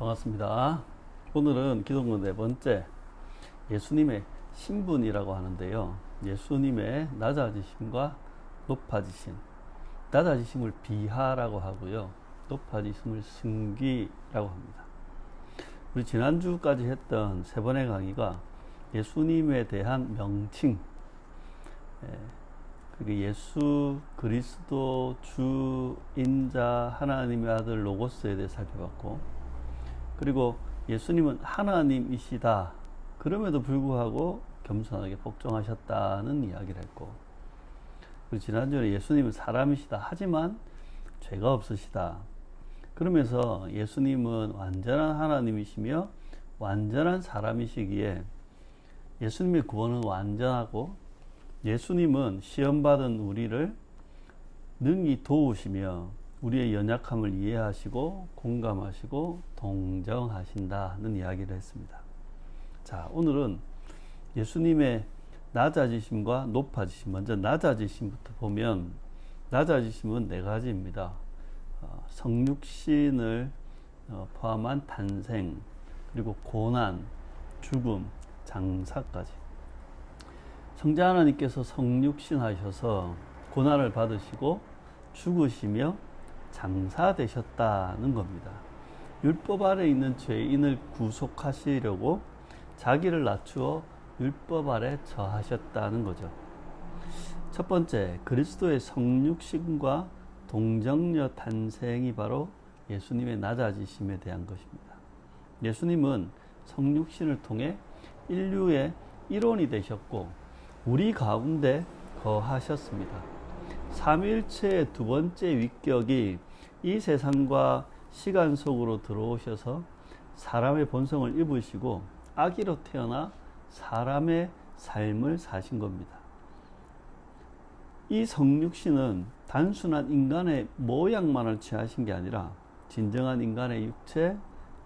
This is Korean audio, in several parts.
반갑습니다. 오늘은 기독론 네 번째 예수님의 신분이라고 하는데요. 예수님의 낮아지심과 높아지심, 낮아지심을 비하라고 하고요. 높아지심을 승기라고 합니다. 우리 지난주까지 했던 세 번의 강의가 예수님에 대한 명칭, 그게 예수 그리스도 주인자 하나님의 아들 로고스에 대해 살펴봤고, 그리고 예수님은 하나님이시다. 그럼에도 불구하고 겸손하게 복종하셨다는 이야기를 했고, 그리고 지난주에 예수님은 사람이시다. 하지만 죄가 없으시다. 그러면서 예수님은 완전한 하나님이시며 완전한 사람이시기에 예수님의 구원은 완전하고 예수님은 시험받은 우리를 능히 도우시며 우리의 연약함을 이해하시고 공감하시고 동정하신다는 이야기를 했습니다. 자, 오늘은 예수님의 낮아지심과 높아지심, 먼저 낮아지심부터 보면 낮아지심은 네 가지입니다. 성육신을 포함한 탄생, 그리고 고난, 죽음, 장사까지. 성자 하나님께서 성육신 하셔서 고난을 받으시고 죽으시며 장사되셨다는 겁니다. 율법 아래 있는 죄인을 구속하시려고 자기를 낮추어 율법 아래 처하셨다는 거죠. 첫 번째, 그리스도의 성육신과 동정녀 탄생이 바로 예수님의 낮아지심에 대한 것입니다. 예수님은 성육신을 통해 인류의 일원이 되셨고 우리 가운데 거하셨습니다. 삼위일체의 두 번째 위격이 이 세상과 시간 속으로 들어오셔서 사람의 본성을 입으시고 아기로 태어나 사람의 삶을 사신 겁니다. 이 성육신은 단순한 인간의 모양만을 취하신 게 아니라 진정한 인간의 육체,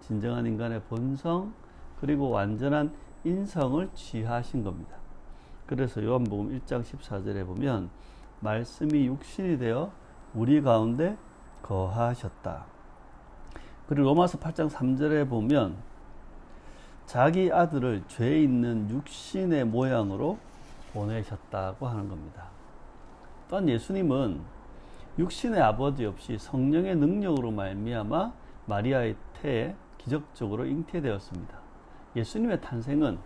진정한 인간의 본성, 그리고 완전한 인성을 취하신 겁니다. 그래서 요한복음 1장 14절에 보면 말씀이 육신이 되어 우리 가운데 거하셨다. 그리고 로마서 8장 3절에 보면 자기 아들을 죄 있는 육신의 모양으로 보내셨다고 하는 겁니다. 또한 예수님은 육신의 아버지 없이 성령의 능력으로 말미암아 마리아의 태에 기적적으로 잉태되었습니다. 예수님의 탄생은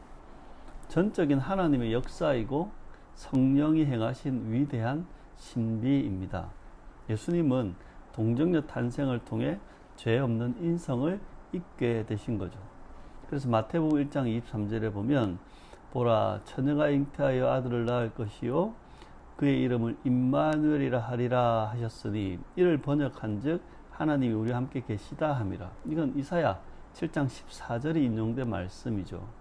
전적인 하나님의 역사이고 성령이 행하신 위대한 신비입니다. 예수님은 동정녀 탄생을 통해 죄 없는 인성을 입게 되신 거죠. 그래서 마태복음 1장 23절에 보면 보라, 처녀가 잉태하여 아들을 낳을 것이요 그의 이름을 임마누엘이라 하리라 하셨으니 이를 번역한즉 하나님이 우리와 함께 계시다 함이라. 이건 이사야 7장 14절이 인용된 말씀이죠.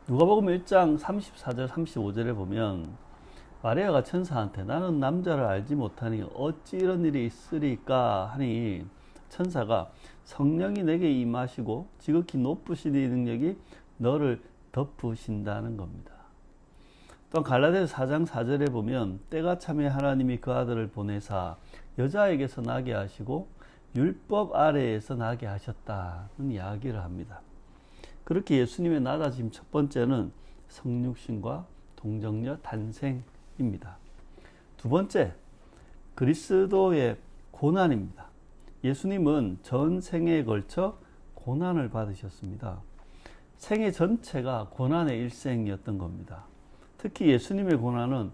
누가복음 1장 34절 35절에 보면 마리아가 천사한테 나는 남자를 알지 못하니 어찌 이런 일이 있으리까 하니 천사가 성령이 내게 임하시고 지극히 높으신 이 능력이 너를 덮으신다는 겁니다. 또 갈라디아서 4장 4절에 보면 때가 참에 하나님이 그 아들을 보내사 여자에게서 나게 하시고 율법 아래에서 나게 하셨다는 이야기를 합니다. 그렇게 예수님의 낮아짐 첫 번째는 성육신과 동정녀 탄생입니다. 두 번째, 그리스도의 고난입니다. 예수님은 전 생애에 걸쳐 고난을 받으셨습니다. 생애 전체가 고난의 일생이었던 겁니다. 특히 예수님의 고난은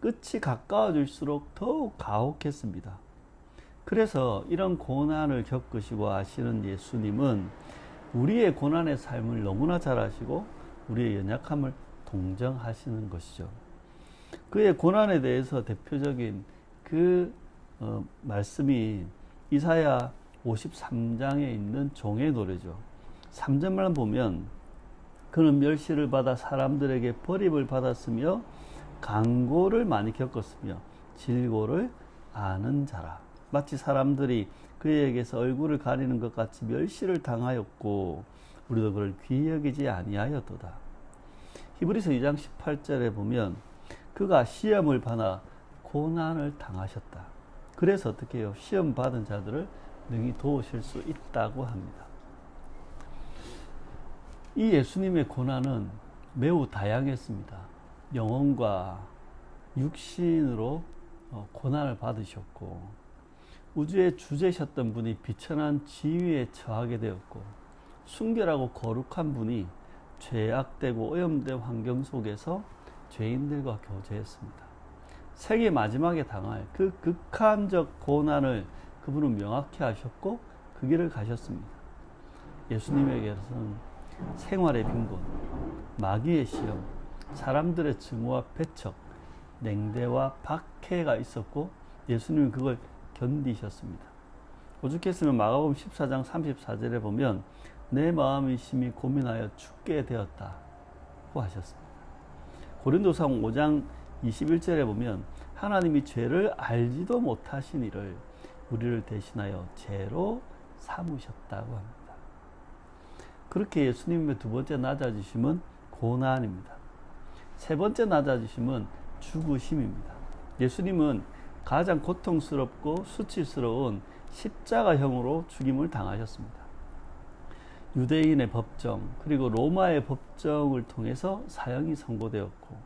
끝이 가까워질수록 더욱 가혹했습니다. 그래서 이런 고난을 겪으시고 아시는 예수님은 우리의 고난의 삶을 너무나 잘 아시고 우리의 연약함을 동정하시는 것이죠. 그의 고난에 대해서 대표적인 말씀이 이사야 53장에 있는 종의 노래죠. 3절만 보면 그는 멸시를 받아 사람들에게 버림을 받았으며 강고를 많이 겪었으며 질고를 아는 자라. 마치 사람들이 그에게서 얼굴을 가리는 것 같이 멸시를 당하였고 우리도 그를 귀히 여기지 아니하였도다. 히브리서 2장 18절에 보면 그가 시험을 받아 고난을 당하셨다. 그래서 어떻게 해요? 시험 받은 자들을 능히 도우실 수 있다고 합니다. 이 예수님의 고난은 매우 다양했습니다. 영혼과 육신으로 고난을 받으셨고, 우주의 주제셨던 분이 비천한 지위에 처하게 되었고, 순결하고 거룩한 분이 죄악되고 오염된 환경 속에서 죄인들과 교제했습니다. 세계 마지막에 당할 그 극한적 고난을 그분은 명확히 하셨고 그 길을 가셨습니다. 예수님에게서는 생활의 빈곤, 마귀의 시험, 사람들의 증오와 배척, 냉대와 박해가 있었고 예수님은 그걸 견디셨습니다. 오죽했으면 마가복음 14장 34절에 보면 내 마음이 심히 고민하여 죽게 되었다고 하셨습니다. 고린도상 5장 21절에 보면 하나님이 죄를 알지도 못하신 이를 우리를 대신하여 죄로 삼으셨다고 합니다. 그렇게 예수님의 두 번째 낮아지심은 고난입니다. 세 번째 낮아지심은 죽으심입니다. 예수님은 가장 고통스럽고 수치스러운 십자가형으로 죽임을 당하셨습니다. 유대인의 법정 그리고 로마의 법정을 통해서 사형이 선고되었고,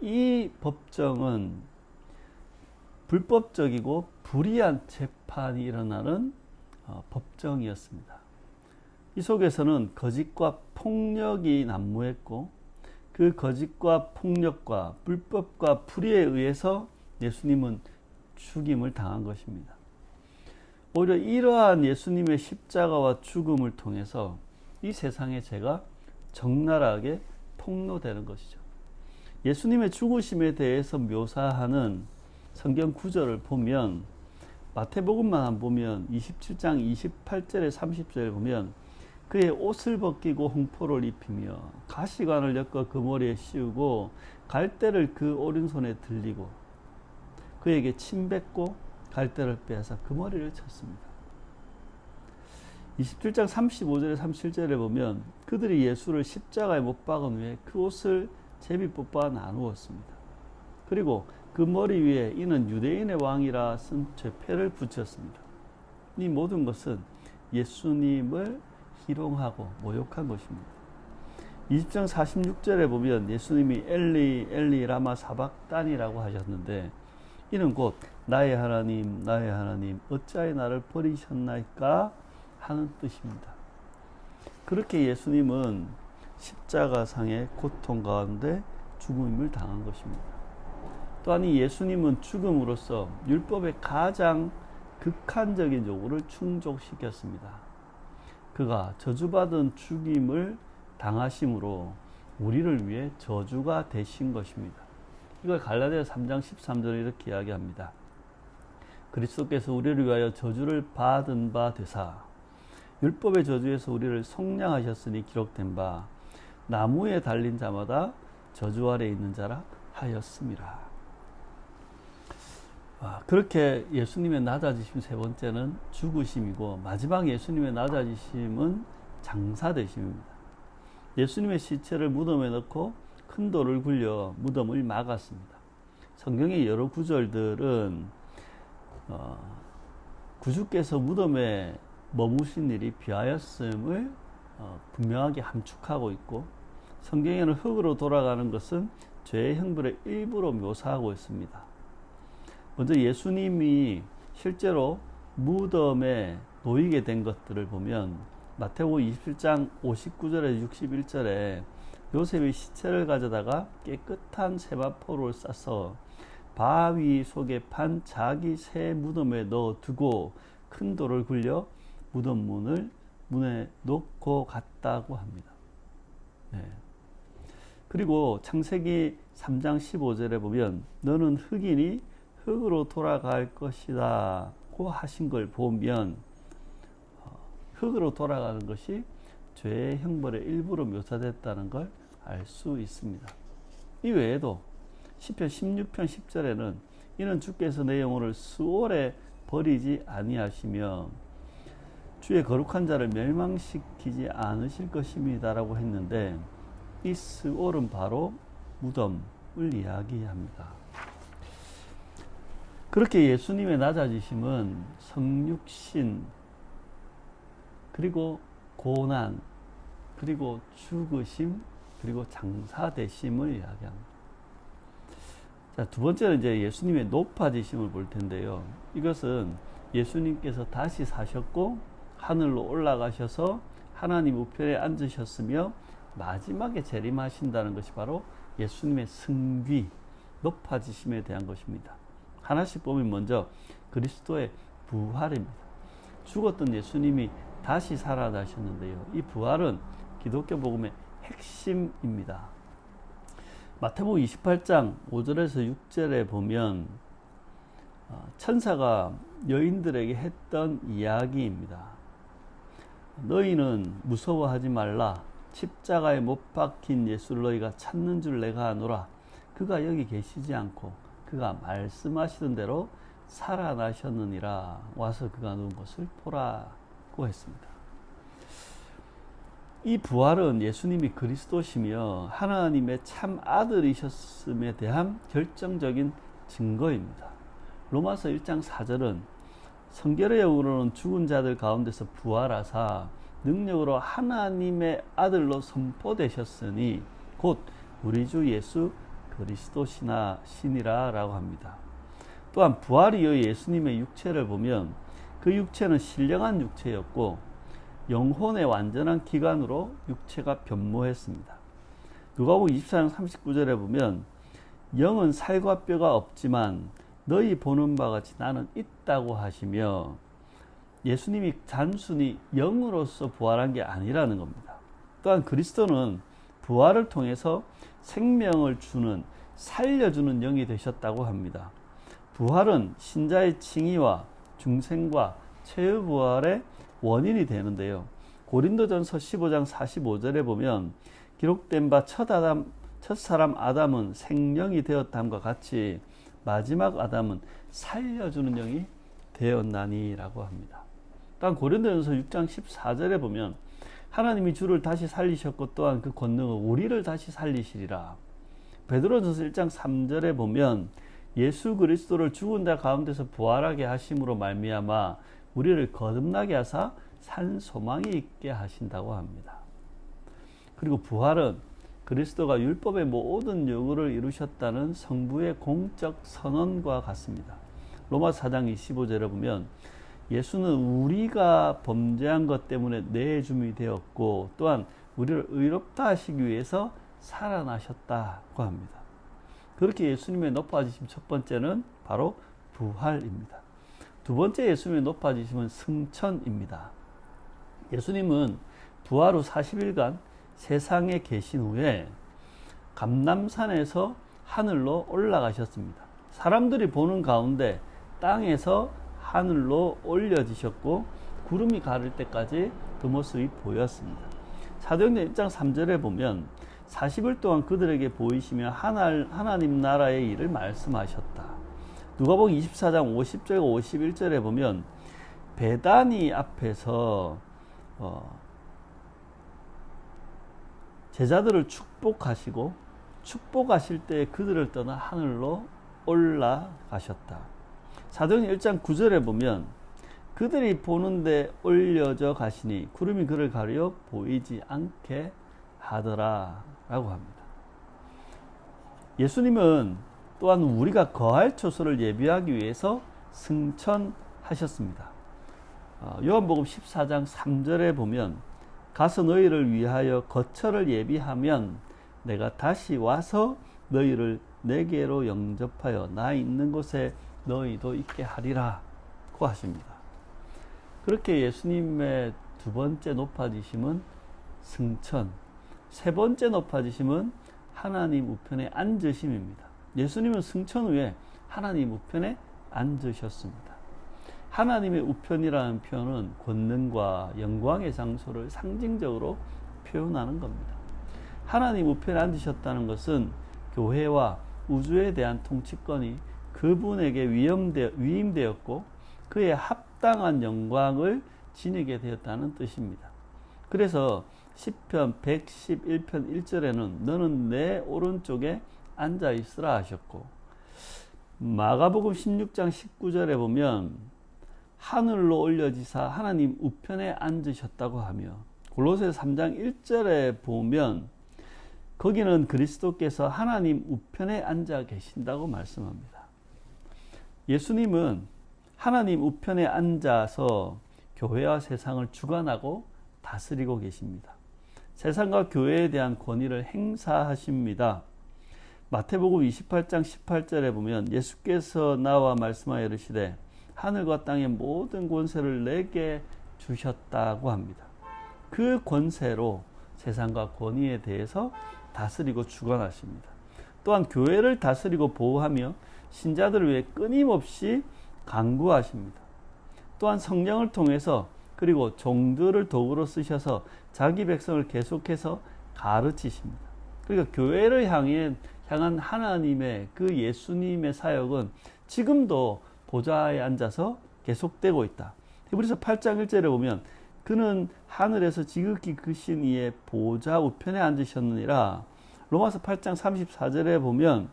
이 법정은 불법적이고 불의한 재판이 일어나는 법정이었습니다. 이 속에서는 거짓과 폭력이 난무했고, 그 거짓과 폭력과 불법과 불의에 의해서 예수님은 죽임을 당한 것입니다. 오히려 이러한 예수님의 십자가와 죽음을 통해서 이 세상의 죄가 적나라하게 폭로되는 것이죠. 예수님의 죽으심에 대해서 묘사하는 성경 구절을 보면, 마태복음만 보면 27장 28절에 30절에 보면 그의 옷을 벗기고 홍포를 입히며 가시관을 엮어 그 머리에 씌우고 갈대를 그 오른손에 들리고 그에게 침 뱉고 갈대를 빼앗아 그 머리를 쳤습니다. 27장 35절에 37절에 보면 그들이 예수를 십자가에 못 박은 후에 그 옷을 제비 뽑아 나누었습니다. 그리고 그 머리 위에 이는 유대인의 왕이라 쓴 죄패를 붙였습니다. 이 모든 것은 예수님을 희롱하고 모욕한 것입니다. 20장 46절에 보면 예수님이 엘리 엘리 라마 사박단이라고 하셨는데, 이는 곧 나의 하나님 나의 하나님 어찌하여 나를 버리셨나이까 하는 뜻입니다. 그렇게 예수님은 십자가상의 고통 가운데 죽음을 당한 것입니다. 또한 이 예수님은 죽음으로써 율법의 가장 극한적인 요구를 충족시켰습니다. 그가 저주받은 죽임을 당하심으로 우리를 위해 저주가 되신 것입니다. 이걸 갈라디아서 3장 13절에 이렇게 이야기합니다. 그리스도께서 우리를 위하여 저주를 받은 바 되사 율법의 저주에서 우리를 속량하셨으니 기록된 바 나무에 달린 자마다 저주 아래 있는 자라 하였음이라. 그렇게 예수님의 낮아지심 세 번째는 죽으심이고, 마지막 예수님의 낮아지심은 장사되심입니다. 예수님의 시체를 무덤에 넣고 큰 돌을 굴려 무덤을 막았습니다. 성경의 여러 구절들은 구주께서 무덤에 머무신 일이 비하였음을 분명하게 함축하고 있고, 성경에는 흙으로 돌아가는 것은 죄의 형벌의 일부로 묘사하고 있습니다. 먼저 예수님이 실제로 무덤에 놓이게 된 것들을 보면 마태복음 27장 59절에서 61절에 요셉이 시체를 가져다가 깨끗한 세마포를 싸서 바위 속에 판 자기 새 무덤에 넣어두고 큰 돌을 굴려 무덤 문에 놓고 갔다고 합니다. 네. 그리고 창세기 3장 15절에 보면 너는 흙이니 흙으로 돌아갈 것이다 고 하신 걸 보면 흙으로 돌아가는 것이 죄의 형벌의 일부로 묘사됐다는 걸 알 수 있습니다. 이 외에도 시편 16편 10절에는 이는 주께서 내 영혼을 스올에 버리지 아니하시며 주의 거룩한 자를 멸망시키지 않으실 것입니다 라고 했는데, 이 스올은 바로 무덤을 이야기합니다. 그렇게 예수님의 낮아지심은 성육신 그리고 고난 그리고 죽으심, 그리고 장사되심을 이야기합니다. 자, 두 번째는 이제 예수님의 높아지심을 볼 텐데요. 이것은 예수님께서 다시 사셨고 하늘로 올라가셔서 하나님 우편에 앉으셨으며 마지막에 재림하신다는 것이 바로 예수님의 승귀, 높아지심에 대한 것입니다. 하나씩 보면 먼저 그리스도의 부활입니다. 죽었던 예수님이 다시 살아나셨는데요. 이 부활은 기독교 복음의 핵심입니다. 마태복음 28장 5절에서 6절에 보면 천사가 여인들에게 했던 이야기입니다. 너희는 무서워하지 말라. 십자가에 못 박힌 예수를 너희가 찾는 줄 내가 아노라. 그가 여기 계시지 않고 그가 말씀하시던 대로 살아나셨느니라. 와서 그가 누운 것을 보라고 했습니다. 이 부활은 예수님이 그리스도시며 하나님의 참 아들이셨음에 대한 결정적인 증거입니다. 로마서 1장 4절은 성결의 영으로는 죽은 자들 가운데서 부활하사 능력으로 하나님의 아들로 선포되셨으니 곧 우리 주 예수 그리스도시니라 라고 합니다. 또한 부활 이후 예수님의 육체를 보면 그 육체는 신령한 육체였고 영혼의 완전한 기관으로 육체가 변모했습니다. 누가복음 24장 39절에 보면 영은 살과 뼈가 없지만 너희 보는 바와 같이 나는 있다고 하시며 예수님이 단순히 영으로서 부활한 게 아니라는 겁니다. 또한 그리스도는 부활을 통해서 생명을 주는 살려주는 영이 되셨다고 합니다. 부활은 신자의 칭의와 중생과 최후 부활의 원인이 되는데요. 고린도전서 15장 45절에 보면 기록된 바 첫사람 아담은 생령이 되었다함과 같이 마지막 아담은 살려주는 영이 되었나니라고 합니다. 또한 고린도전서 6장 14절에 보면 하나님이 주를 다시 살리셨고 또한 그 권능은 우리를 다시 살리시리라. 베드로전서 1장 3절에 보면 예수 그리스도를 죽은 자 가운데서 부활하게 하심으로 말미암아 우리를 거듭나게 하사 산 소망이 있게 하신다고 합니다. 그리고 부활은 그리스도가 율법의 모든 요구를 이루셨다는 성부의 공적 선언과 같습니다. 로마서 4장 25절에 보면 예수는 우리가 범죄한 것 때문에 내줌이 되었고 또한 우리를 의롭다 하시기 위해서 살아나셨다고 합니다. 그렇게 예수님의 높아지심 첫 번째는 바로 부활입니다. 두 번째 예수님의 높아지심은 승천입니다. 예수님은 부활 후 40일간 세상에 계신 후에 감람산에서 하늘로 올라가셨습니다. 사람들이 보는 가운데 땅에서 하늘로 올려지셨고 구름이 가를 때까지 그 모습이 보였습니다. 사도행전 1장 3절에 보면 40일 동안 그들에게 보이시며 하나님 나라의 일을 말씀하셨다. 누가복음 24장 50절과 51절에 보면 베다니 앞에서 제자들을 축복하시고 축복하실 때 그들을 떠나 하늘로 올라가셨다. 사도행전 1장 9절에 보면 그들이 보는데 올려져 가시니 구름이 그를 가려 보이지 않게 하더라 라고 합니다. 예수님은 또한 우리가 거할 초소를 예비하기 위해서 승천하셨습니다. 요한복음 14장 3절에 보면 가서 너희를 위하여 거처를 예비하면 내가 다시 와서 너희를 내게로 영접하여 나 있는 곳에 너희도 있게 하리라 고 하십니다. 그렇게 예수님의 두 번째 높아지심은 승천, 세 번째 높아지심은 하나님 우편에 앉으심입니다. 예수님은 승천 후에 하나님 우편에 앉으셨습니다. 하나님의 우편이라는 표현은 권능과 영광의 장소를 상징적으로 표현하는 겁니다. 하나님 우편에 앉으셨다는 것은 교회와 우주에 대한 통치권이 그분에게 위임되었고 그의 합당한 영광을 지니게 되었다는 뜻입니다. 그래서 시편 111편 1절에는 너는 내 오른쪽에 앉아 있으라 하셨고 마가복음 16장 19절에 보면 하늘로 올려지사 하나님 우편에 앉으셨다고 하며 골로새서 3장 1절에 보면 거기는 그리스도께서 하나님 우편에 앉아 계신다고 말씀합니다. 예수님은 하나님 우편에 앉아서 교회와 세상을 주관하고 다스리고 계십니다. 세상과 교회에 대한 권위를 행사하십니다. 마태복음 28장 18절에 보면 예수께서 나와 말씀하여 이르시되 하늘과 땅의 모든 권세를 내게 주셨다고 합니다. 그 권세로 세상과 권위에 대해서 다스리고 주관하십니다. 또한 교회를 다스리고 보호하며 신자들을 위해 끊임없이 간구하십니다. 또한 성령을 통해서 그리고 종들을 도구로 쓰셔서 자기 백성을 계속해서 가르치십니다. 그러니까 교회를 향한 하나님의 그 예수님의 사역은 지금도 보좌에 앉아서 계속되고 있다. 히브리서 8장 1절에 보면 그는 하늘에서 지극히 크신 이의 보좌 우편에 앉으셨느니라. 로마서 8장 34절에 보면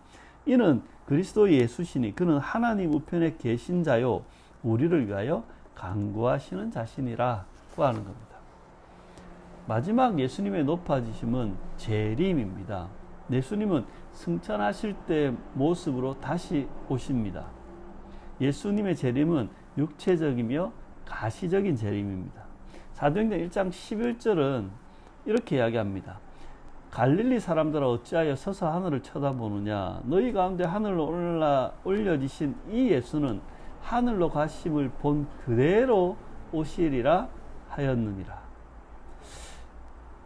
이는 그리스도 예수시니 그는 하나님 우편에 계신 자요 우리를 위하여 간구하시는 자신이라고 하는 겁니다. 마지막 예수님의 높아지심은 재림입니다. 예수님은 승천하실 때 모습으로 다시 오십니다. 예수님의 재림은 육체적이며 가시적인 재림입니다. 사도행전 1장 11절은 이렇게 이야기합니다. 갈릴리 사람들아 어찌하여 서서 하늘을 쳐다보느냐. 너희 가운데 하늘로 올려지신 이 예수는 하늘로 가심을 본 그대로 오시리라 하였느니라.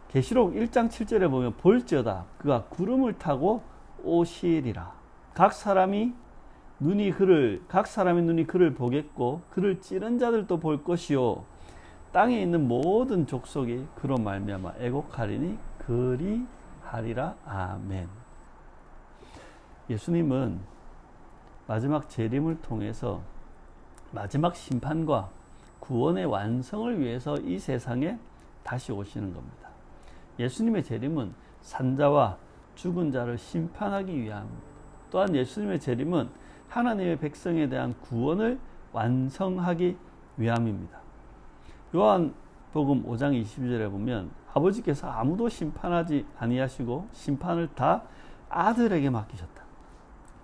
계시록 1장 7절에 보면 볼지어다 그가 구름을 타고 오시리라. 각 사람의 눈이 그를 보겠고 그를 찌른 자들도 볼 것이요 땅에 있는 모든 족속이 그로 말미암아 애곡하리니 그리하리라. 아멘. 예수님은 마지막 재림을 통해서 마지막 심판과 구원의 완성을 위해서 이 세상에 다시 오시는 겁니다. 예수님의 재림은 산자와 죽은 자를 심판하기 위함입니다. 또한 예수님의 재림은 하나님의 백성에 대한 구원을 완성하기 위함입니다. 요한복음 5장 22절에 보면 아버지께서 아무도 심판하지 아니하시고 심판을 다 아들에게 맡기셨다.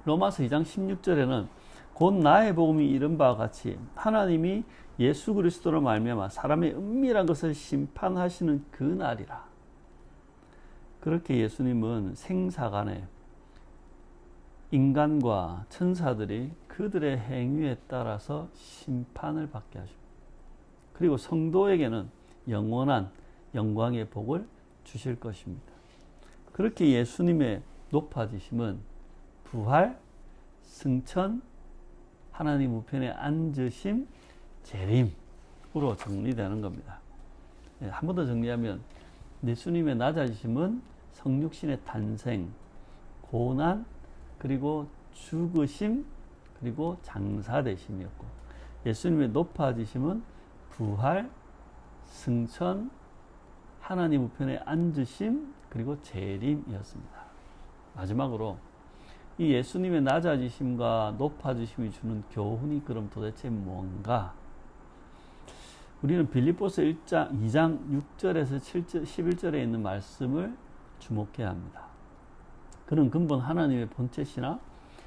로마서 2장 16절에는 곧 나의 복음이 이른 바와 같이 하나님이 예수 그리스도로 말미암아 사람의 은밀한 것을 심판하시는 그 날이라. 그렇게 예수님은 생사간에 인간과 천사들이 그들의 행위에 따라서 심판을 받게 하십니다. 그리고 성도에게는 영원한 영광의 복을 주실 것입니다. 그렇게 예수님의 높아지심은 부활, 승천, 하나님 우편에 앉으심, 재림으로 정리되는 겁니다. 한 번 더 정리하면 예수님의 낮아지심은 성육신의 탄생, 고난, 그리고 죽으심, 그리고 장사되심이었고 예수님의 높아지심은 부활, 승천, 하나님 우편에 앉으심, 그리고 재림이었습니다. 마지막으로 이 예수님의 낮아지심과 높아지심이 주는 교훈이 그럼 도대체 뭔가? 우리는 빌립보서 2장 6절에서 11절에 있는 말씀을 주목해야 합니다. 그는 근본 하나님의 본체시나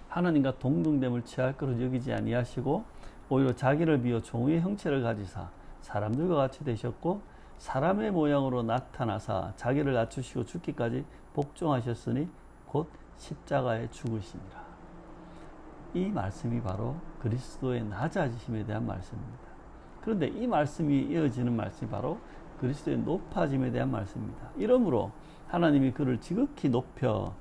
하나님과 동등됨을 취할 것으로 여기지 아니하시고 오히려 자기를 비워 종의 형체를 가지사 사람들과 같이 되셨고 사람의 모양으로 나타나사 자기를 낮추시고 죽기까지 복종하셨으니 곧 십자가에 죽으시니라. 이 말씀이 바로 그리스도의 낮아지심에 대한 말씀입니다. 그런데 이 말씀이 이어지는 말씀이 바로 그리스도의 높아짐에 대한 말씀입니다. 이러므로 하나님이 그를 지극히 높여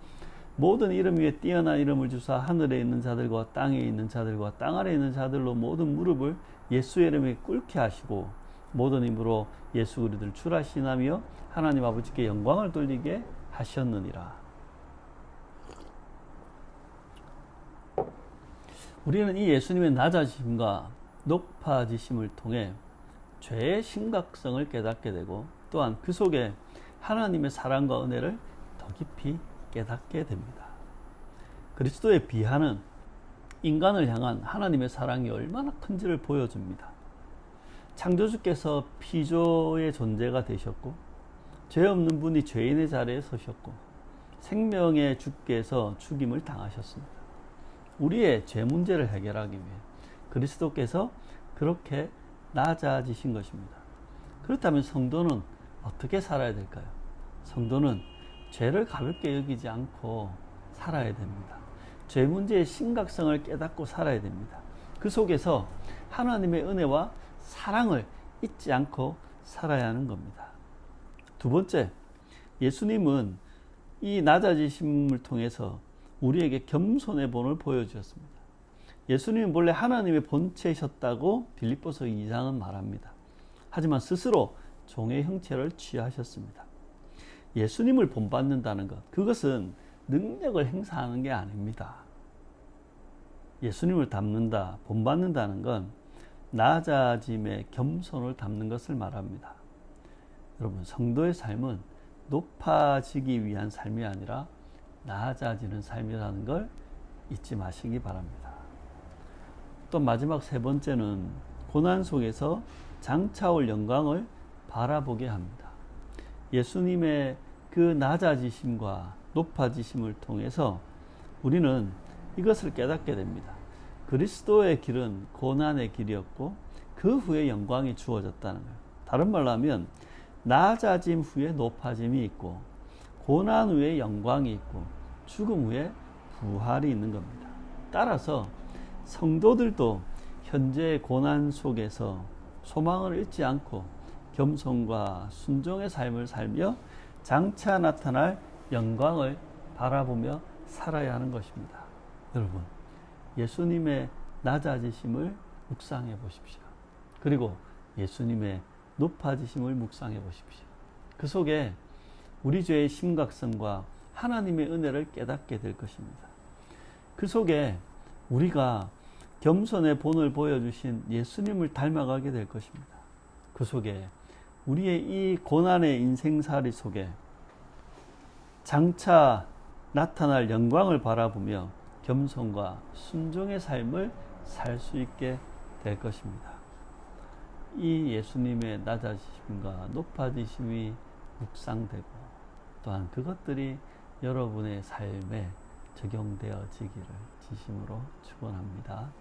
모든 이름 위에 뛰어난 이름을 주사 하늘에 있는 자들과 땅에 있는 자들과 땅 아래에 있는 자들로 모든 무릎을 예수의 이름에 꿇게 하시고 모든 힘으로 예수 그리스도를 주라시나며 하나님 아버지께 영광을 돌리게 하셨느니라. 우리는 이 예수님의 낮아지심과 높아지심을 통해 죄의 심각성을 깨닫게 되고 또한 그 속에 하나님의 사랑과 은혜를 더 깊이 깨닫게 됩니다. 그리스도의 비하는 인간을 향한 하나님의 사랑이 얼마나 큰지를 보여줍니다. 창조주께서 피조의 존재가 되셨고 죄 없는 분이 죄인의 자리에 서셨고 생명의 주께서 죽임을 당하셨습니다. 우리의 죄 문제를 해결하기 위해 그리스도께서 그렇게 낮아지신 것입니다. 그렇다면 성도는 어떻게 살아야 될까요? 성도는 죄를 가볍게 여기지 않고 살아야 됩니다. 죄 문제의 심각성을 깨닫고 살아야 됩니다. 그 속에서 하나님의 은혜와 사랑을 잊지 않고 살아야 하는 겁니다. 두 번째, 예수님은 이 낮아지심을 통해서 우리에게 겸손의 본을 보여주셨습니다. 예수님은 본래 하나님의 본체이셨다고 빌립보서 2장은 말합니다. 하지만 스스로 종의 형체를 취하셨습니다. 예수님을 본받는다는 것, 그것은 능력을 행사하는 게 아닙니다. 예수님을 닮는다, 본받는다는 건 낮아짐의 겸손을 담는 것을 말합니다. 여러분, 성도의 삶은 높아지기 위한 삶이 아니라 낮아지는 삶이라는 걸 잊지 마시기 바랍니다. 또 마지막 세 번째는 고난 속에서 장차올 영광을 바라보게 합니다. 예수님의 그 낮아지심과 높아지심을 통해서 우리는 이것을 깨닫게 됩니다. 그리스도의 길은 고난의 길이었고 그 후에 영광이 주어졌다는 거예요. 다른 말로 하면 낮아짐 후에 높아짐이 있고 고난 후에 영광이 있고 죽음 후에 부활이 있는 겁니다. 따라서 성도들도 현재의 고난 속에서 소망을 잃지 않고 겸손과 순종의 삶을 살며 장차 나타날 영광을 바라보며 살아야 하는 것입니다. 여러분, 예수님의 낮아지심을 묵상해 보십시오. 그리고 예수님의 높아지심을 묵상해 보십시오. 그 속에 우리 죄의 심각성과 하나님의 은혜를 깨닫게 될 것입니다. 그 속에 우리가 겸손의 본을 보여주신 예수님을 닮아가게 될 것입니다. 그 속에 우리의 이 고난의 인생살이 속에 장차 나타날 영광을 바라보며 겸손과 순종의 삶을 살 수 있게 될 것입니다. 이 예수님의 낮아지심과 높아지심이 묵상되고 또한 그것들이 여러분의 삶에 적용되어지기를 진심으로 축원합니다.